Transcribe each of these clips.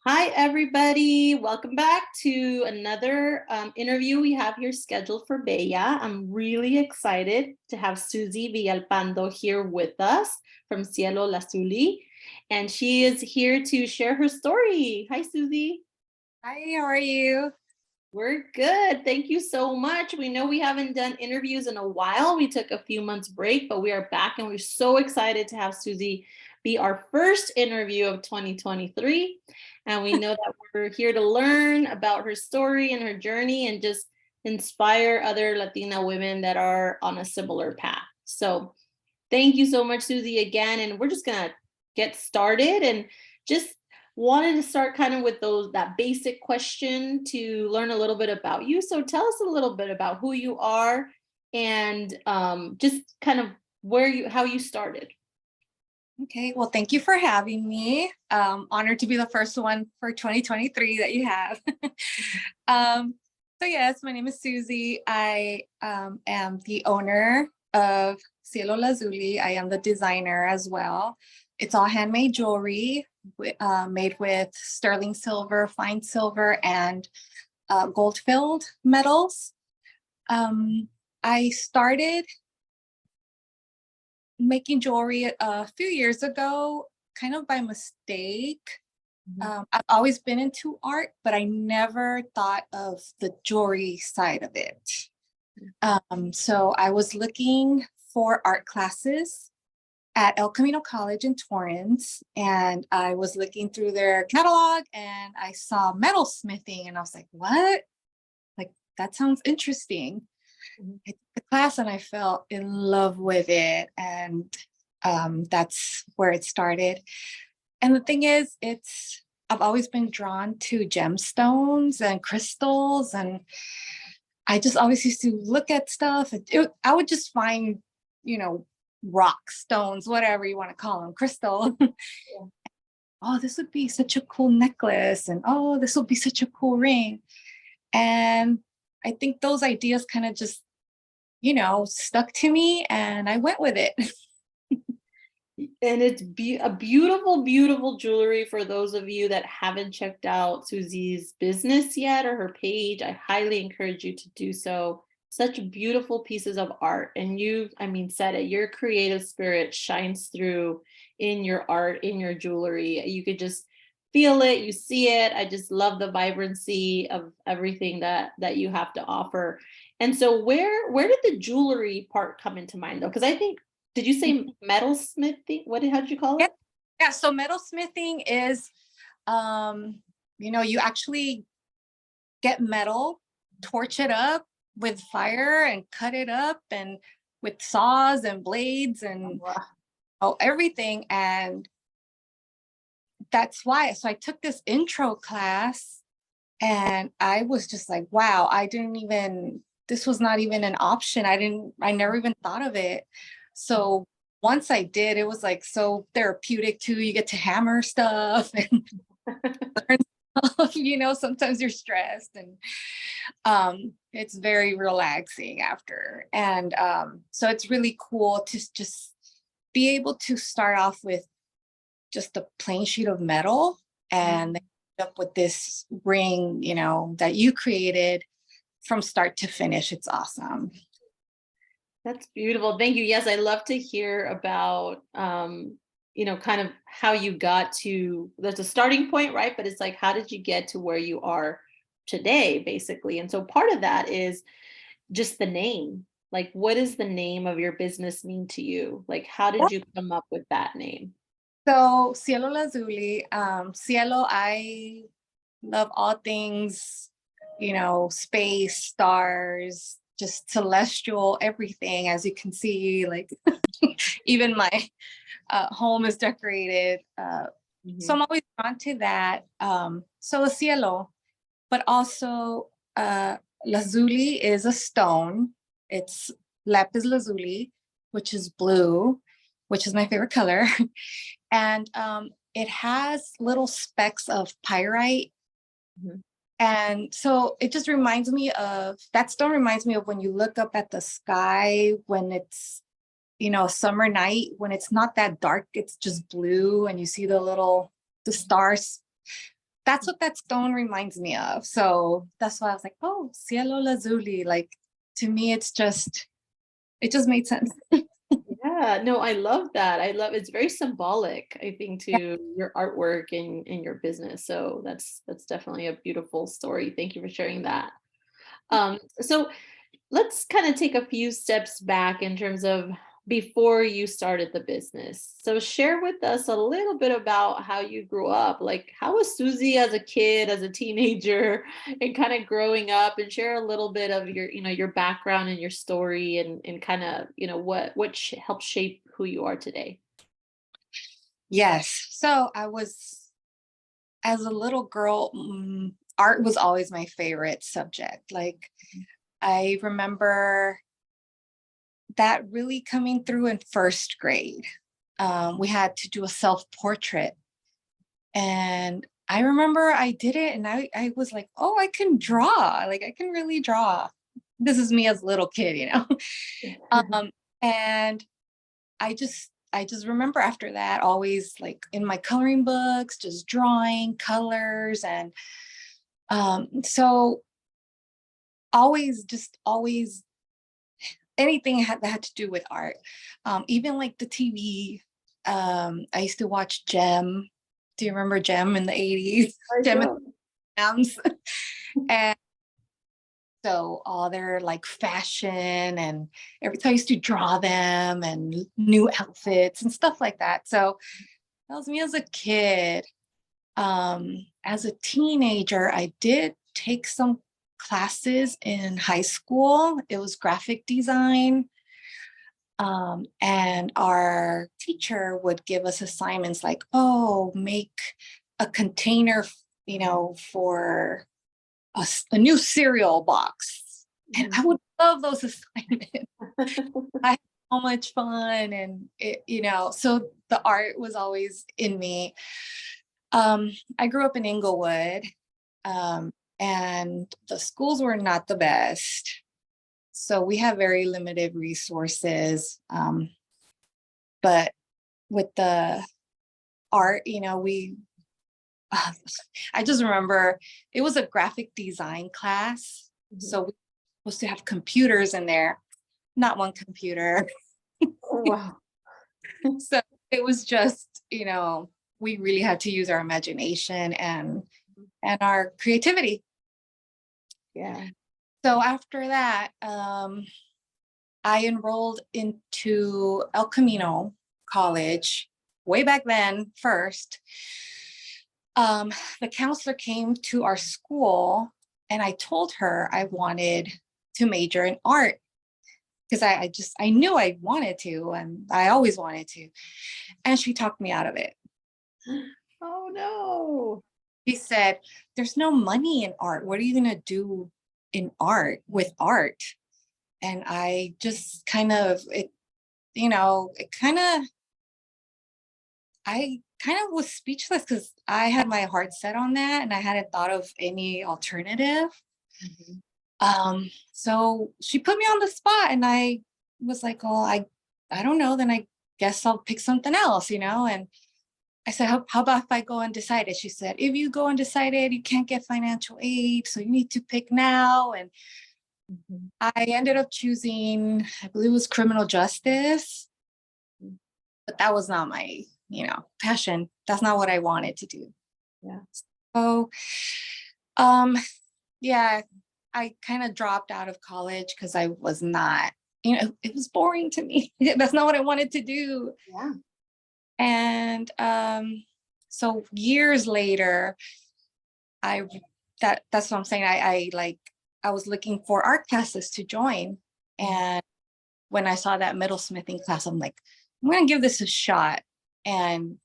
Hi, everybody. Welcome back to another interview we have here scheduled for Bella. I'm really excited to have Susie Villalpando here with us from Cielo, Lazuli. And she is here to share her story. Hi, Susie. Hi, how are you? We're good. Thank you so much. We know we haven't done interviews in a while. We took a few months break, but we are back and we're so excited to have Susie be our first interview of 2023. And we know that we're here to learn about her story and her journey and just inspire other Latina women that are on a similar path. So thank you so much, Susie, again. And we're just going to get started and just wanted to start kind of with that basic question to learn a little bit about you. So tell us a little bit about who you are and just kind of how you started. Okay, well, thank you for having me. Honored to be the first one for 2023 that you have. So yes, my name is Susie. I am the owner of Cielo Lazuli. I am the designer as well. It's all handmade jewelry made with sterling silver, fine silver, and gold-filled metals. I started making jewelry a few years ago, kind of by mistake. I've always been into art, but I never thought of the jewelry side of it. So I was looking for art classes at El Camino College in Torrance, and I was looking through their catalog and I saw metalsmithing and I was like, what? Like, that sounds interesting. I took the class and I fell in love with it, and that's where it started. And the thing is, I've always been drawn to gemstones and crystals, and I just always used to look at stuff. I would just find, rock, stones, whatever you want to call them, crystal. Oh, this would be such a cool necklace, and oh, this will be such a cool ring. And I think those ideas kind of just, stuck to me and I went with it. And it's a beautiful, beautiful jewelry. For those of you that haven't checked out Susie's business yet or her page, I highly encourage you to do so. Such beautiful pieces of art. And said it, your creative spirit shines through in your art, in your jewelry. You could just feel it, you see it. I just love the vibrancy of everything that you have to offer. And so where did the jewelry part come into mind though? Because I think, did you say metalsmithing? How did you call it? Yeah, so metalsmithing is, you actually get metal, torch it up with fire and cut it up, and with saws and blades and everything. And that's why. So I took this intro class and I was just like, wow, this was not even an option. I never even thought of it. So once I did, it was like so therapeutic too. You get to hammer stuff and learn stuff, sometimes you're stressed, and it's very relaxing after. And so it's really cool to just be able to start off with just a plain sheet of metal and then end up with this ring, that you created from start to finish. It's awesome. That's beautiful. Thank you. Yes, I love to hear about, kind of how you got to, there's a starting point, right? But it's like, how did you get to where you are today, basically? And so part of that is just the name. Like, what does the name of your business mean to you? Like, how did you come up with that name? So Cielo Lazuli, Cielo, I love all things, space, stars, just celestial, everything. As you can see, like even my home is decorated. So I'm always drawn to that. So Cielo, but also Lazuli is a stone. It's lapis lazuli, which is blue, which is my favorite color. And it has little specks of pyrite. And so it just reminds me of, that stone reminds me of when you look up at the sky, when it's, a summer night, when it's not that dark, it's just blue and you see the stars that's what that stone reminds me of. So that's why I was like, oh, Cielo Lazuli. Like, to me, it just made sense. Yeah, no, I love that. I love it's very symbolic, I think, to your artwork and your business. So that's definitely a beautiful story. Thank you for sharing that. So let's kind of take a few steps back in terms of before you started the business. So share with us a little bit about how you grew up. Like, how was Susie as a kid, as a teenager, and kind of growing up, and share a little bit of your, your background and your story, and kind of, what helped shape who you are today. Yes. So as a little girl, art was always my favorite subject. Like, I remember that really coming through in first grade. We had to do a self-portrait. And I remember I did it and I was like, oh, I can draw. Like, I can really draw. This is me as a little kid, and I just remember after that, always like in my coloring books, just drawing colors. And so always anything that had to do with art. Even like the TV. I used to watch Gem. Do you remember Gem in the 80s? I Gem and do. the Lambs. And so all their like fashion and everything, I used to draw them and new outfits and stuff like that. So that was me as a kid. As a teenager, I did take some classes in high school. It was graphic design. And our teacher would give us assignments like, oh, make a container, for a new cereal box. And I would love those assignments. I had so much fun, and so the art was always in me. I grew up in Inglewood, and the schools were not the best. So we have very limited resources. But with the art, I just remember it was a graphic design class. So we were supposed to have computers in there, not one computer. Oh, wow. So it was just, we really had to use our imagination and our creativity. Yeah. So after that, I enrolled into El Camino College way back then first. The counselor came to our school and I told her I wanted to major in art because I knew I wanted to, and I always wanted to. And she talked me out of it. Oh no. She said, there's no money in art. What are you going to do in art with art? And I just I kind of was speechless because I had my heart set on that and I hadn't thought of any alternative. So she put me on the spot and I was like, oh, I don't know. Then I guess I'll pick something else, and I said, how about if I go undecided? She said, if you go undecided, you can't get financial aid. So you need to pick now. And I ended up choosing, I believe it was criminal justice, but that was not my, passion. That's not what I wanted to do. Yeah. So, yeah, I kind of dropped out of college because I was not, it was boring to me. That's not what I wanted to do. Yeah. And so years later, that's what I'm saying. I was looking for art classes to join. And when I saw that metalsmithing class, I'm like, I'm gonna give this a shot. And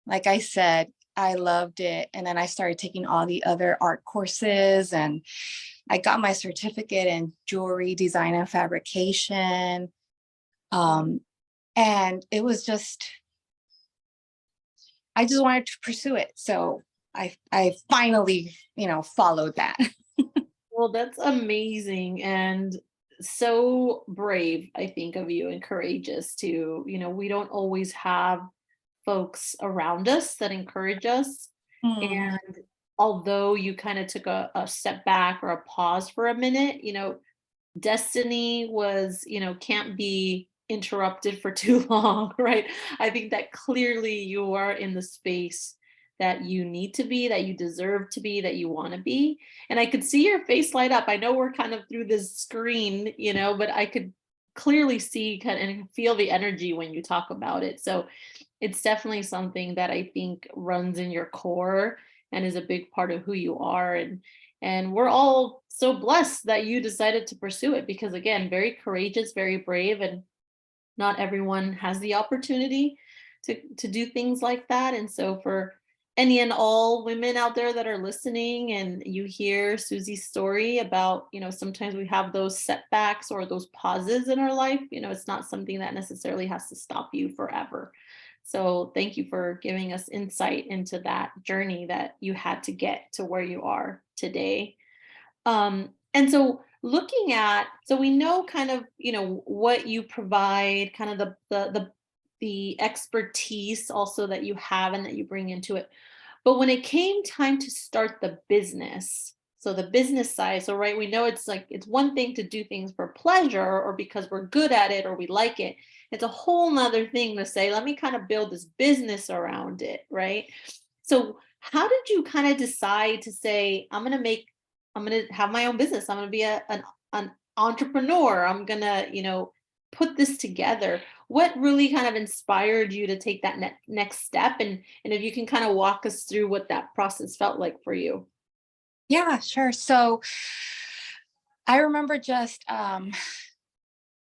like I said, I loved it. And then I started taking all the other art courses and I got my certificate in jewelry design and fabrication. And it was I just wanted to pursue it. So I finally, followed that. Well, that's amazing and so brave, I think, of you, and courageous to, we don't always have folks around us that encourage us. Hmm. And although you kind of took a step back or a pause for a minute, destiny was, can't be interrupted for too long, right? I think that clearly you are in the space that you need to be, that you deserve to be, that you want to be. And I could see your face light up. I know we're kind of through this screen, but I could clearly see kind of and feel the energy when you talk about it. So it's definitely something that I think runs in your core and is a big part of who you are. And we're all so blessed that you decided to pursue it, because again, very courageous, very brave, and not everyone has the opportunity to do things like that. And so for any and all women out there that are listening and you hear Susie's story about, sometimes we have those setbacks or those pauses in our life, it's not something that necessarily has to stop you forever. So thank you for giving us insight into that journey that you had to get to where you are today. And so looking at, so we know kind of, what you provide, kind of the expertise also that you have and that you bring into it. But when it came time to start the business, so the business side, so right, we know it's like, it's one thing to do things for pleasure or because we're good at it or we like it. It's a whole nother thing to say, let me kind of build this business around it, right? So how did you kind of decide to say, I'm going to have my own business. I'm going to be an entrepreneur. I'm going to, put this together. What really kind of inspired you to take that next step? And if you can kind of walk us through what that process felt like for you. Yeah, sure. So I remember just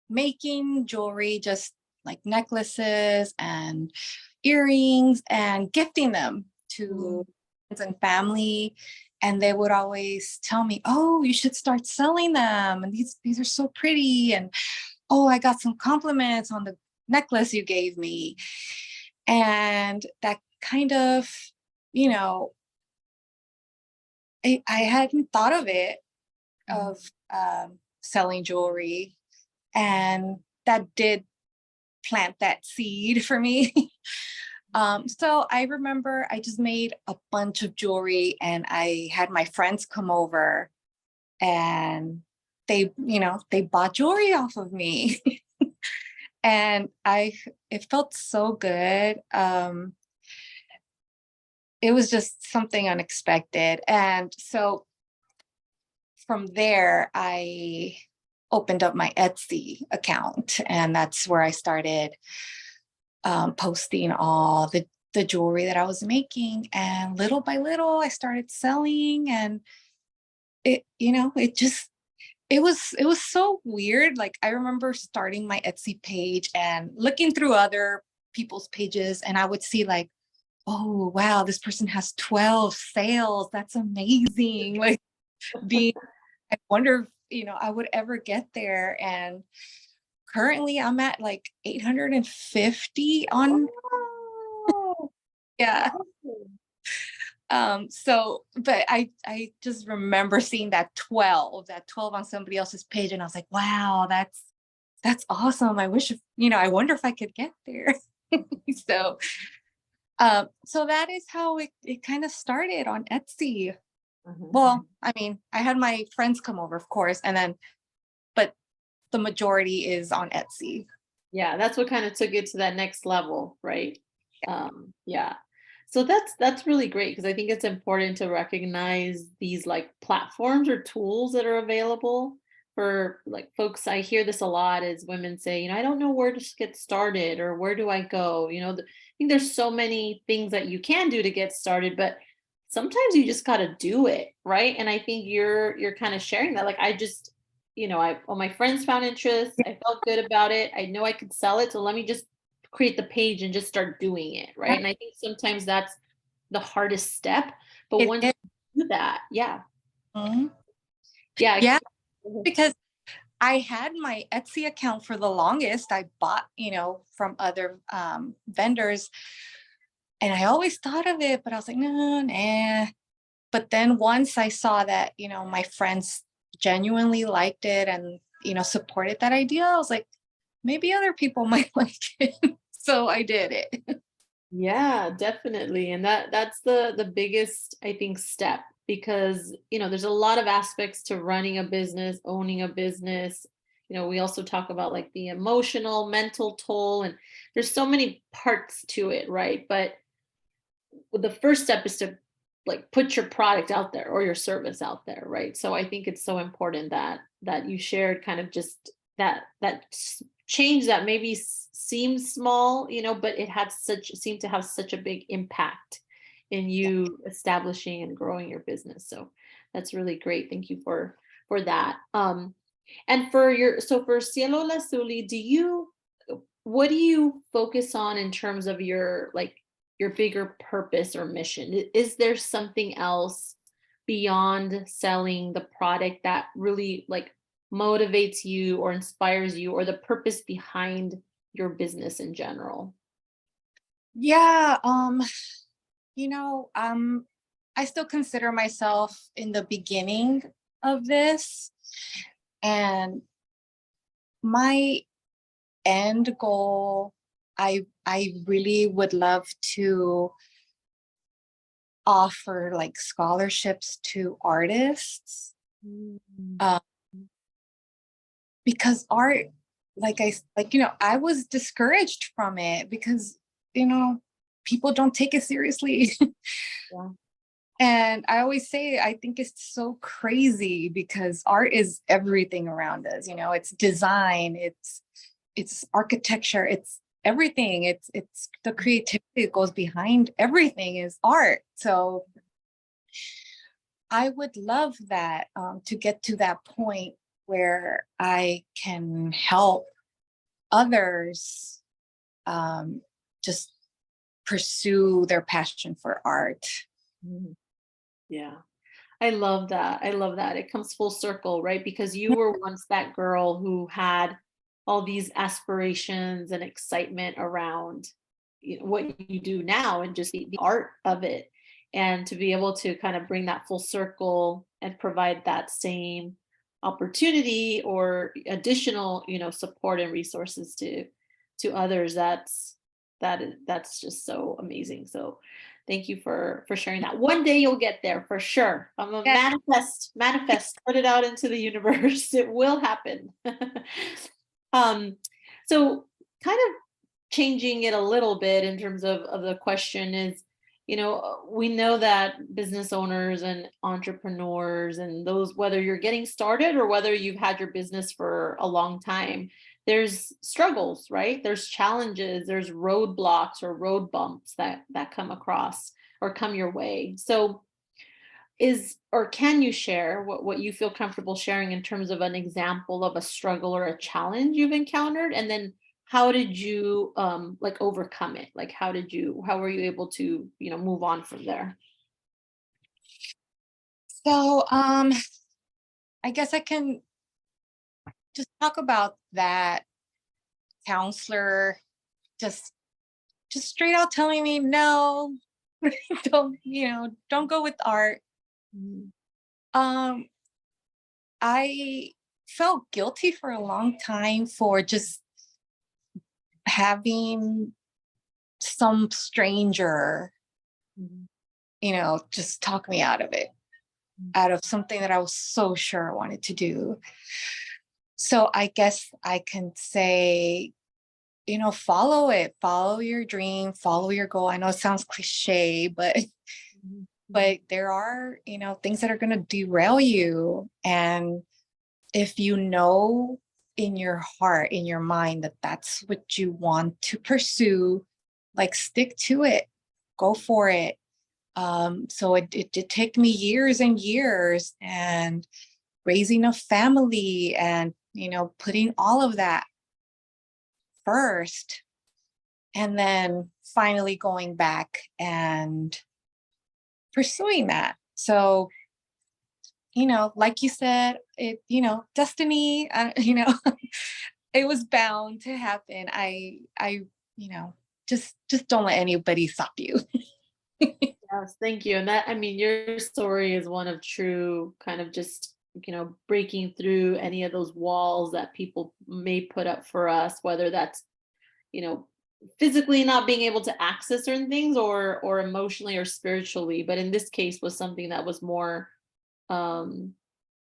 making jewelry, just like necklaces and earrings, and gifting them to friends and family. And they would always tell me, "Oh, you should start selling them. And these are so pretty. And oh, I got some compliments on the necklace you gave me." And that kind of, you know, I hadn't thought of it, of selling jewelry. And that did plant that seed for me. So I remember I just made a bunch of jewelry and I had my friends come over, and they bought jewelry off of me. And it felt so good. It was just something unexpected. And so from there, I opened up my Etsy account, and that's where I started posting all the jewelry that I was making. And little by little, I started selling, and it was so weird. Like, I remember starting my Etsy page and looking through other people's pages, and I would see like, oh wow, this person has 12 sales. That's amazing. Like, being I wonder if, I would ever get there. And currently I'm at like 850 on, Oh, yeah. awesome. So, but I just remember seeing that 12 on somebody else's page, and I was like, wow, that's awesome. I wish, I wonder if I could get there. So, so that is how it kind of started on Etsy. Mhm. Well, I mean, I had my friends come over, of course, but the majority is on Etsy. Yeah, that's what kind of took it to that next level, right? Yeah. So that's really great, because I think it's important to recognize these like platforms or tools that are available for like folks. I hear this a lot as women say, I don't know where to get started or where do I go? I think there's so many things that you can do to get started, but sometimes you just got to do it, right? And I think you're kind of sharing that. Like, I just, well, my friends found interest. I felt good about it. I know I could sell it. So let me just create the page and just start doing it. Right. Yeah, And I think sometimes that's the hardest step. But it once is. you do that, yeah. Mhm. Yeah. Yeah, because I had my Etsy account for the longest. I bought, from other vendors, and I always thought of it, but I was like, no, nah. But then once I saw that, my friends genuinely liked it and, supported that idea, I was like, maybe other people might like it. So I did it. Yeah, definitely. And that's the biggest, I think, step, because, there's a lot of aspects to running a business, owning a business. We also talk about like the emotional, mental toll, and there's so many parts to it, right? But the first step is to like put your product out there or your service out there, right? So I think it's so important that you shared kind of just that change that maybe seems small, but seemed to have such a big impact in Yeah. you establishing and growing your business. So that's really great. Thank you for that. And for Cielo Lazuli, what do you focus on in terms of your bigger purpose or mission? Is there something else beyond selling the product that really like motivates you or inspires you, or the purpose behind your business in general? Yeah, I still consider myself in the beginning of this, and my end goal, I really would love to offer like scholarships to artists, Mm. uh, because art, I was discouraged from it because you know people don't take it seriously. Yeah. And I always say, I think it's so crazy because art is everything around us. It's design, it's architecture, it's everything. It's the creativity that goes behind everything is art. So I would love that, to get to that point where I can help others, um, just pursue their passion for art. Mhm. Yeah. I love that. I love that. It comes full circle, right? Because you were once that girl who had all these aspirations and excitement around what you do now, and just the art of it. And to be able to kind of bring that full circle and provide that same opportunity or additional, support and resources to others, that's just so amazing. So thank you for sharing that. One day you'll get there for sure. I'm a Yeah. manifest, put it out into the universe. It will happen. um, so kind of changing it a little bit in terms of the question is, we know that business owners and entrepreneurs and those, whether you're getting started or whether you've had your business for a long time, there's struggles, right? There's challenges, there's roadblocks or road bumps that come across or come your way. So can you share what you feel comfortable sharing in terms of an example of a struggle or a challenge you've encountered, and then how did you like overcome it? Like how were you able to move on from there? So, I guess I can just talk about that counselor just just straight out telling me no, don't go with art. Mm. Um, I felt guilty for a long time for just having some stranger, Mhm. just talk me out of it, Mm. out of something that I was so sure I wanted to do. So I guess I can say, follow it, follow your dream, follow your goal. I know it sounds cliche, but Mhm. Mhm. but there are, things that are going to derail you. And if you know in your heart, in your mind that that's what you want to pursue, like stick to it, go for it. So it did take me years and years, and raising a family, and putting all of that first, and then finally going back and pursuing that. So, like you said, destiny, it was bound to happen. You know, just don't let anybody stop you. Yes, thank you. And that, I mean, your story is one of true kind of just, breaking through any of those walls that people may put up for us, whether that's, you know, physically not being able to access certain things, or emotionally or spiritually, but in this case was something that was more, um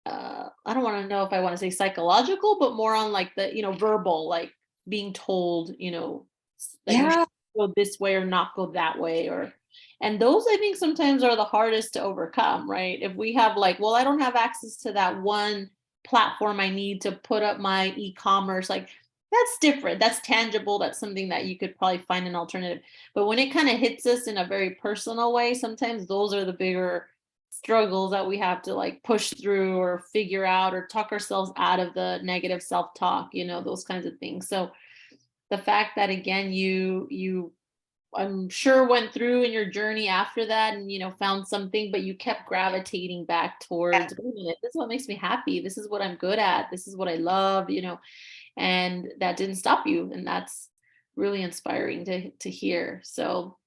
I don't want to know if I want to say psychological, but more on like the, verbal, like being told, that you should Yeah. go this way or not go that way, and those I think sometimes are the hardest to overcome, right? If we have like, well, I don't have access to that one platform I need to put up my e-commerce, like that's different. That's tangible. That's something that you could probably find an alternative. But when it kind of hits us in a very personal way, sometimes those are the bigger struggles that we have to like push through or figure out or talk ourselves out of the negative self-talk, those kinds of things. So the fact that again you I'm sure went through in your journey after that and found something, but you kept gravitating back towards, wait a minute, this is what makes me happy, this is what I'm good at, this is what I love, and that didn't stop you, and that's really inspiring to hear. So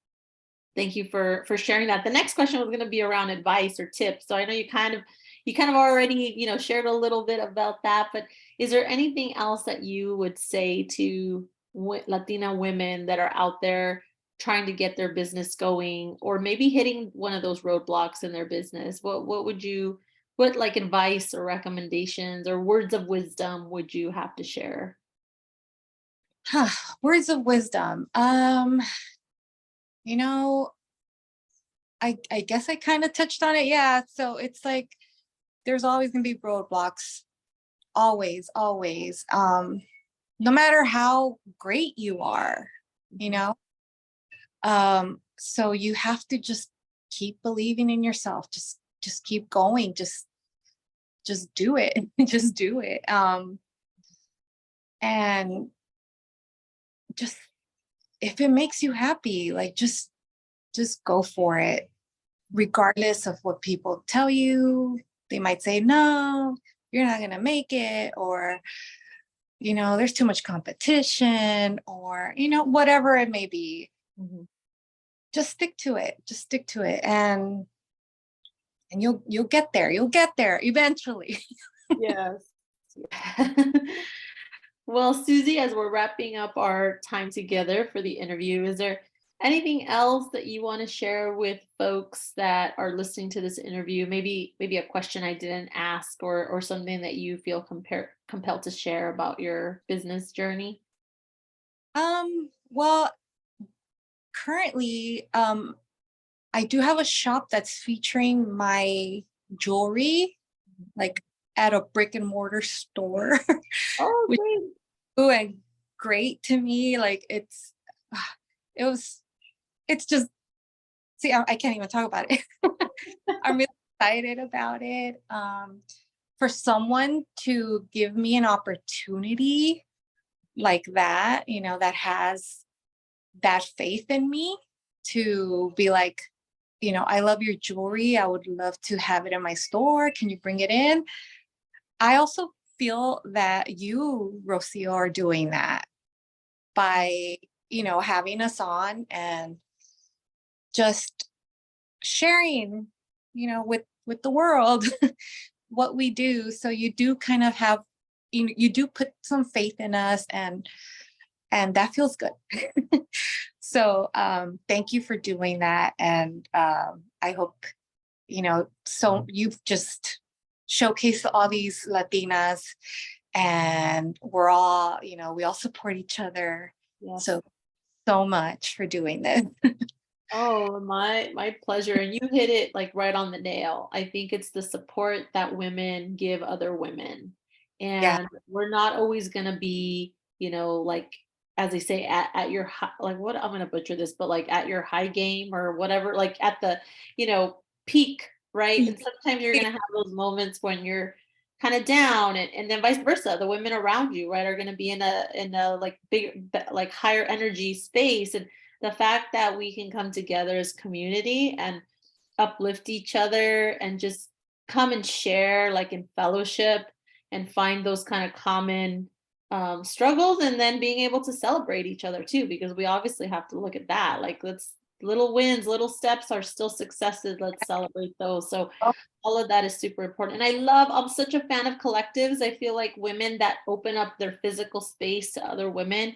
thank you for sharing that. The next question was going to be around advice or tips. So I know you kind of already, shared a little bit about that, but is there anything else that you would say to Latina women that are out there trying to get their business going, or maybe hitting one of those roadblocks in their business? What like advice or recommendations or words of wisdom would you have to share? Words of wisdom. You know, I guess I kind of touched on it. Yeah. So it's like there's always gonna be roadblocks. Always, always. No matter how great you are, you know. So you have to just keep believing in yourself. Just keep going. Just do it. Just do it. And just if it makes you happy, like just go for it, regardless of what people tell you. They might say, no, you're not gonna make it, or there's too much competition, or whatever it may be. Mhm. Just stick to it. Just stick to it, and you'll get there. You'll get there eventually. Yes. Well, Susie, as we're wrapping up our time together for the interview, is there anything else that you want to share with folks that are listening to this interview? Maybe a question I didn't ask, or something that you feel compelled to share about your business journey? Well, currently, I do have a shop that's featuring my jewelry, like at a brick and mortar store, Oh, which great. is and great to me. Like it was, it's just, see, I can't even talk about it. I'm really excited about it. For someone to give me an opportunity like that, that has that faith in me to be like, I love your jewelry. I would love to have it in my store. Can you bring it in? I also feel that you, Rocio, are doing that by, having us on and just sharing, with the world what we do. So you do kind of have, you do put some faith in us, and that feels good. So thank you for doing that. And I hope, so you've just showcased all these Latinas, and we're all, we all support each other. Yes. So much for doing this. Oh, my pleasure. And you hit it like right on the nail. I think it's the support that women give other women. Yeah. And we're not always gonna be, like as they say, at your like, what, I'm gonna butcher this, but like at your high game or whatever, like at the, peak, right? And sometimes you're gonna have those moments when you're kind of down, and then vice versa. The women around you, right, are gonna be in a like big, like higher energy space. And the fact that we can come together as community and uplift each other and just come and share like in fellowship and find those kind of common struggles, and then being able to celebrate each other too, because we obviously have to look at that, like, let's, little wins, little steps are still successes, let's celebrate those. So all of that is super important. And I'm such a fan of collectives. I feel like women that open up their physical space to other women,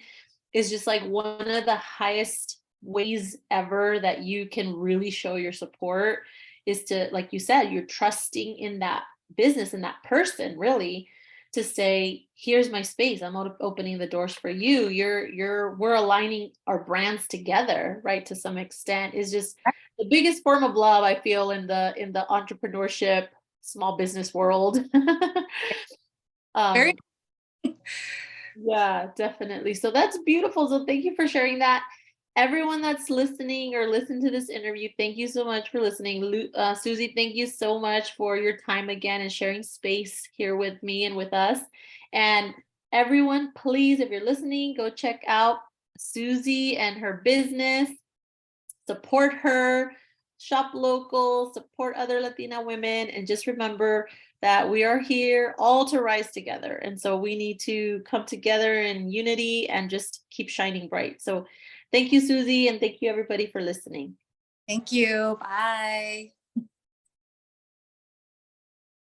is just like one of the highest ways ever that you can really show your support, is to, like you said, you're trusting in that business and that person, really, to say, here's my space, I'm opening the doors for you, we're aligning our brands together, right? To some extent, is just the biggest form of love, I feel, in the entrepreneurship, small business world. Very um yeah, definitely. So that's beautiful. So thank you for sharing that. Everyone that's listening or listened to this interview, thank you so much for listening. Susie, thank you so much for your time again and sharing space here with me and with us. And everyone, please, if you're listening, go check out Susie and her business. Support her, shop local, support other Latina women, and just remember that we are here all to rise together. And so we need to come together in unity and just keep shining bright. So thank you, Susie, and thank you, everybody, for listening. Thank you. Bye.